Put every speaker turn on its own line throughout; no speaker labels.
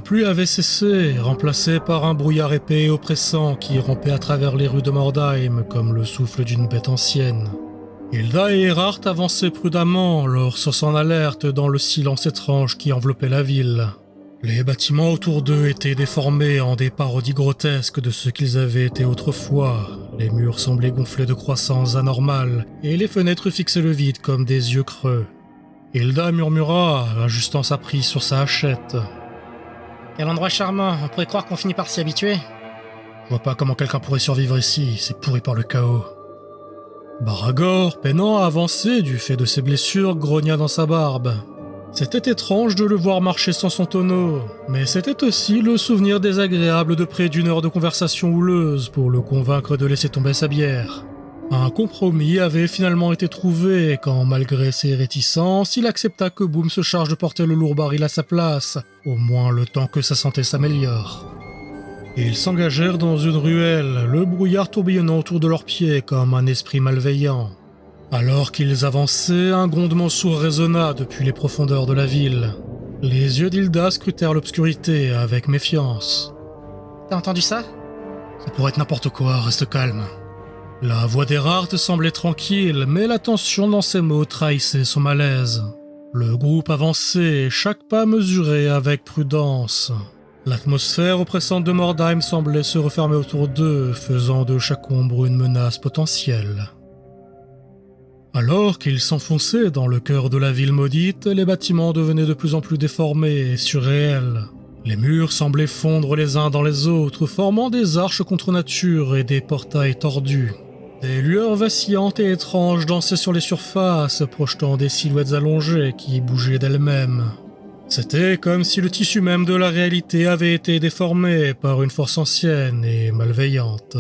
pluie avait cessé, remplacée par un brouillard épais et oppressant qui rampait à travers les rues de Mordheim comme le souffle d'une bête ancienne. Hilda et Erhard avançaient prudemment, leur sauce en alerte dans le silence étrange qui enveloppait la ville. Les bâtiments autour d'eux étaient déformés en des parodies grotesques de ce qu'ils avaient été autrefois. Les murs semblaient gonflés de croissance anormale, et les fenêtres fixaient le vide comme des yeux creux. Hilda murmura, ajustant sa prise sur sa hachette.
« Quel endroit charmant, on pourrait croire qu'on finit par s'y habituer. »
Je vois pas comment quelqu'un pourrait survivre ici, c'est pourri par le chaos. Baragor, peinant à avancer du fait de ses blessures, grogna dans sa barbe. C'était étrange de le voir marcher sans son tonneau, mais c'était aussi le souvenir désagréable de près d'une heure de conversation houleuse pour le convaincre de laisser tomber sa bière. Un compromis avait finalement été trouvé quand, malgré ses réticences, il accepta que Boom se charge de porter le lourd baril à sa place, au moins le temps que sa santé s'améliore. Ils s'engagèrent dans une ruelle, le brouillard tourbillonnant autour de leurs pieds comme un esprit malveillant. Alors qu'ils avançaient, un grondement sourd résonna depuis les profondeurs de la ville. Les yeux d'Hilda scrutèrent l'obscurité avec méfiance.
« T'as entendu ça ?»
« Ça pourrait être n'importe quoi, reste calme. » La voix d'Erhard semblait tranquille, mais la tension dans ses mots trahissait son malaise. Le groupe avançait, chaque pas mesuré avec prudence. L'atmosphère oppressante de Mordheim semblait se refermer autour d'eux, faisant de chaque ombre une menace potentielle. Alors qu'ils s'enfonçaient dans le cœur de la ville maudite, les bâtiments devenaient de plus en plus déformés et surréels. Les murs semblaient fondre les uns dans les autres, formant des arches contre nature et des portails tordus. Des lueurs vacillantes et étranges dansaient sur les surfaces, projetant des silhouettes allongées qui bougeaient d'elles-mêmes. C'était comme si le tissu même de la réalité avait été déformé par une force ancienne et malveillante.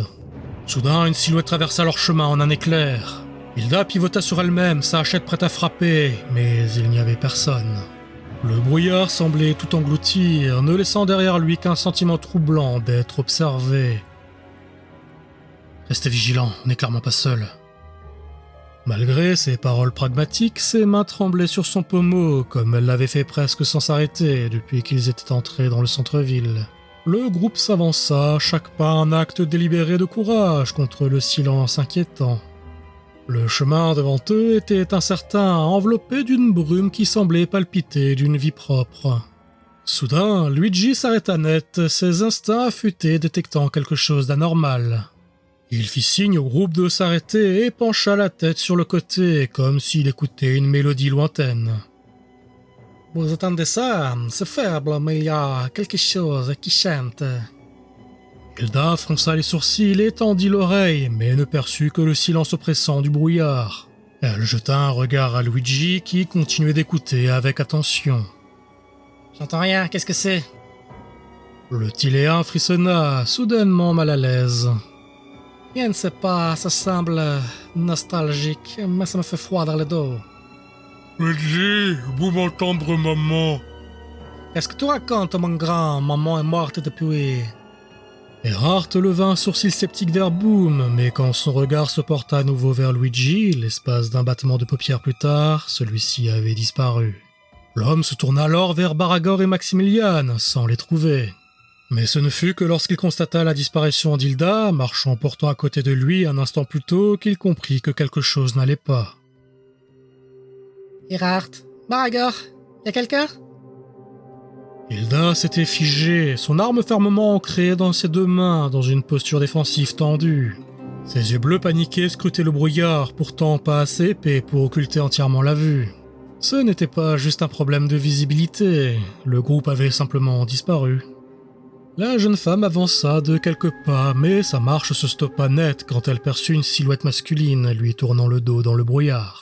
Soudain, une silhouette traversa leur chemin en un éclair. Hilda pivota sur elle-même, sa hachette prête à frapper, mais il n'y avait personne. Le brouillard semblait tout engloutir, ne laissant derrière lui qu'un sentiment troublant d'être observé. Restez vigilants, on n'est clairement pas seul. Malgré ses paroles pragmatiques, ses mains tremblaient sur son pommeau, comme elle l'avait fait presque sans s'arrêter depuis qu'ils étaient entrés dans le centre-ville. Le groupe s'avança, chaque pas un acte délibéré de courage contre le silence inquiétant. Le chemin devant eux était incertain, enveloppé d'une brume qui semblait palpiter d'une vie propre. Soudain, Luigi s'arrêta net, ses instincts affûtés détectant quelque chose d'anormal. Il fit signe au groupe de s'arrêter et pencha la tête sur le côté, comme s'il écoutait une mélodie lointaine.
« Vous entendez ça? C'est faible, mais il y a quelque chose qui chante. »
Hilda fronça les sourcils et tendit l'oreille, mais ne perçut que le silence oppressant du brouillard. Elle jeta un regard à Luigi qui continuait d'écouter avec attention.
« J'entends rien, qu'est-ce que c'est ?»
Le Tiléen frissonna, soudainement mal à l'aise.
« Je ne sais pas, ça semble nostalgique, mais ça me fait froid dans le dos. »«
Luigi, vous m'entendre, maman ?» ?»«
Qu'est-ce que tu racontes, mon grand? Maman est morte depuis... »
Erhard leva un sourcil sceptique vers Boom, mais quand son regard se porta à nouveau vers Luigi, l'espace d'un battement de paupières plus tard, celui-ci avait disparu. L'homme se tourna alors vers Baragor et Maximilian, sans les trouver. Mais ce ne fut que lorsqu'il constata la disparition d'Hilda, marchant pourtant à côté de lui un instant plus tôt, qu'il comprit que quelque chose n'allait pas.
« Erhard, Baragor, y a quelqu'un ?»
Hilda s'était figée, son arme fermement ancrée dans ses deux mains, dans une posture défensive tendue. Ses yeux bleus paniqués scrutaient le brouillard, pourtant pas assez épais pour occulter entièrement la vue. Ce n'était pas juste un problème de visibilité, le groupe avait simplement disparu. La jeune femme avança de quelques pas, mais sa marche se stoppa net quand elle perçut une silhouette masculine lui tournant le dos dans le brouillard.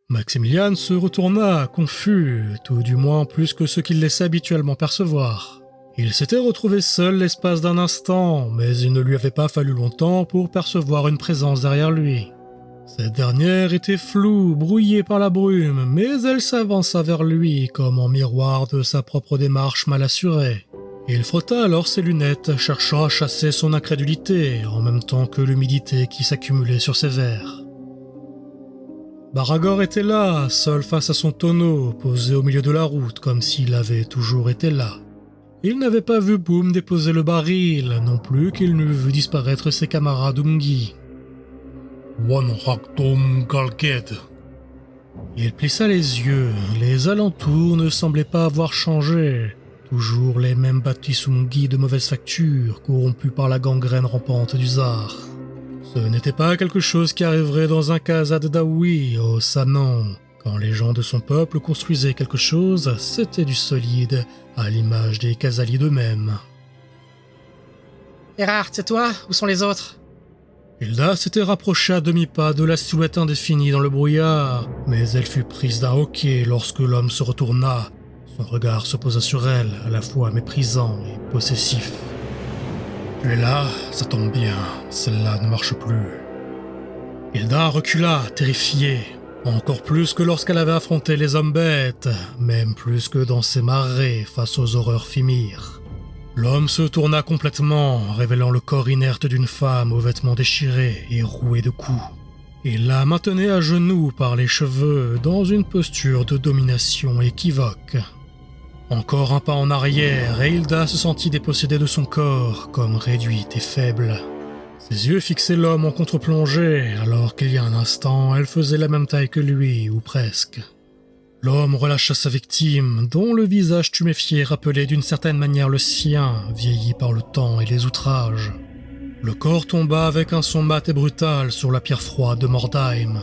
Maximilian se retourna, confus, tout du moins plus que ce qu'il laissait habituellement percevoir. Il s'était retrouvé seul l'espace d'un instant, mais il ne lui avait pas fallu longtemps pour percevoir une présence derrière lui. Cette dernière était floue, brouillée par la brume, mais elle s'avança vers lui comme en miroir de sa propre démarche mal assurée. Il frotta alors ses lunettes, cherchant à chasser son incrédulité, en même temps que l'humidité qui s'accumulait sur ses verres. Baragor était là, seul face à son tonneau, posé au milieu de la route, comme s'il avait toujours été là. Il n'avait pas vu Boom déposer le baril, non plus qu'il n'eût vu disparaître ses camarades Ungi. Wanraktom Galged. Il plissa les yeux, les alentours ne semblaient pas avoir changé. Toujours les mêmes bâtissungi de mauvaise facture, corrompus par la gangrène rampante du Zar. Ce n'était pas quelque chose qui arriverait dans un Khazad d'Aoui, au Sanan. Quand les gens de son peuple construisaient quelque chose, c'était du solide, à l'image des Khazali d'eux-mêmes.
Erard, c'est toi? Où sont les autres?
Hilda s'était rapprochée à demi-pas de la silhouette indéfinie dans le brouillard, mais elle fut prise d'un hoquet lorsque l'homme se retourna. Son regard se posa sur elle, à la fois méprisant et possessif. « Tu es là, ça tombe bien, celle-là ne marche plus. » Hilda recula, terrifiée, encore plus que lorsqu'elle avait affronté les hommes bêtes, même plus que dans ses marées face aux horreurs Fimir. L'homme se tourna complètement, révélant le corps inerte d'une femme aux vêtements déchirés et roués de coups. Il la maintenait à genoux par les cheveux, dans une posture de domination équivoque. Encore un pas en arrière, et Hilda se sentit dépossédée de son corps, comme réduite et faible. Ses yeux fixaient l'homme en contre-plongée, alors qu'il y a un instant, elle faisait la même taille que lui, ou presque. L'homme relâcha sa victime, dont le visage tuméfié rappelait d'une certaine manière le sien, vieilli par le temps et les outrages. Le corps tomba avec un son mat et brutal sur la pierre froide de Mordheim.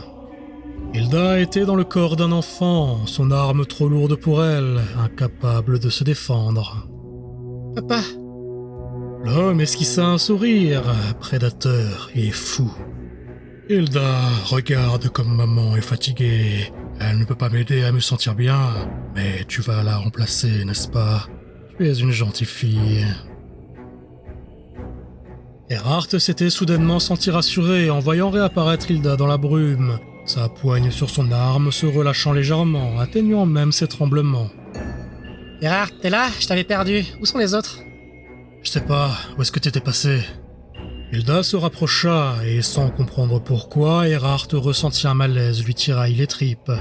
Hilda était dans le corps d'un enfant, son arme trop lourde pour elle, incapable de se défendre.
« Papa !»
L'homme esquissa un sourire, prédateur et fou. « Hilda, regarde comme maman est fatiguée. Elle ne peut pas m'aider à me sentir bien, mais tu vas la remplacer, n'est-ce pas? Tu es une gentille fille. » Erard s'était soudainement senti rassuré en voyant réapparaître Hilda dans la brume, sa poigne sur son arme se relâchant légèrement, atténuant même ses tremblements.
« Erard, t'es là? Je t'avais perdu. Où sont les autres? »
« Je sais pas, où est-ce que t'étais passé ?» Hilda se rapprocha et, sans comprendre pourquoi, Erard ressentit un malaise lui tiraille les tripes.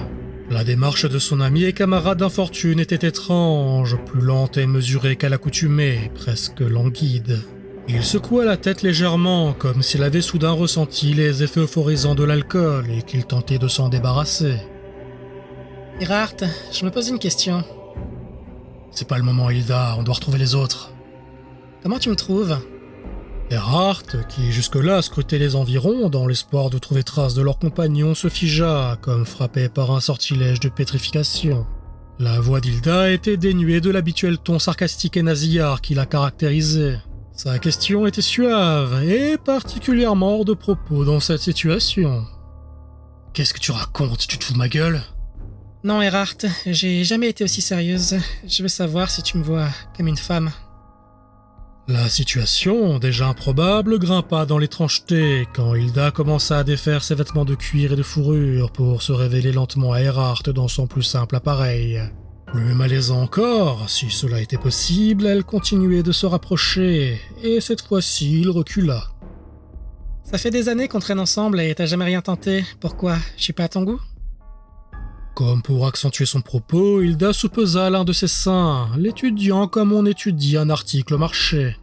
La démarche de son ami et camarade d'infortune était étrange, plus lente et mesurée qu'à l'accoutumée, presque languide. Il secoua la tête légèrement, comme s'il avait soudain ressenti les effets euphorisants de l'alcool et qu'il tentait de s'en débarrasser.
« Erard, je me pose une question. »
« C'est pas le moment, Hilda, on doit retrouver les autres. »
« Comment tu me trouves ?»
Erard, qui jusque-là scrutait les environs dans l'espoir de trouver trace de leur compagnon, se figea, comme frappé par un sortilège de pétrification. La voix d'Hilda était dénuée de l'habituel ton sarcastique et nasillard qui la caractérisait. Sa question était suave et particulièrement hors de propos dans cette situation. « Qu'est-ce que tu racontes? Tu te fous de ma gueule ?»
« Non, Erard, j'ai jamais été aussi sérieuse. Je veux savoir si tu me vois comme une femme. »
La situation, déjà improbable, grimpa dans l'étrangeté quand Hilda commença à défaire ses vêtements de cuir et de fourrure pour se révéler lentement à Erard dans son plus simple appareil. Plus malaisant encore, si cela était possible, elle continuait de se rapprocher, et cette fois-ci il recula.
« Ça fait des années qu'on traîne ensemble et t'as jamais rien tenté. Pourquoi? Je suis pas à ton goût? »
Comme pour accentuer son propos, Hilda soupesa l'un de ses seins, l'étudiant comme on étudie un article au marché.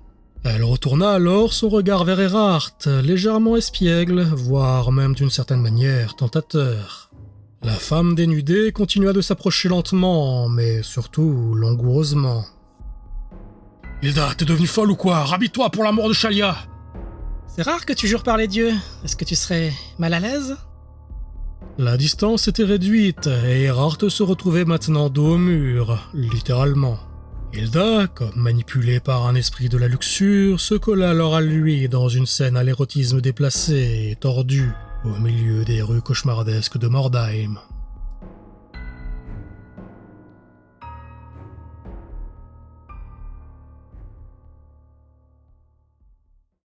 Elle retourna alors son regard vers Erard, légèrement espiègle, voire même d'une certaine manière tentateur. La femme dénudée continua de s'approcher lentement, mais surtout langoureusement. « Hilda, t'es devenue folle ou quoi? Rhabille-toi pour l'amour de Shalia !»«
C'est rare que tu jures par les dieux. Est-ce que tu serais mal à l'aise ?»
La distance était réduite et Erard se retrouvait maintenant dos au mur, littéralement. Hilda, comme manipulée par un esprit de la luxure, se colla alors à lui dans une scène à l'érotisme déplacé et tordu, au milieu des rues cauchemardesques de Mordheim.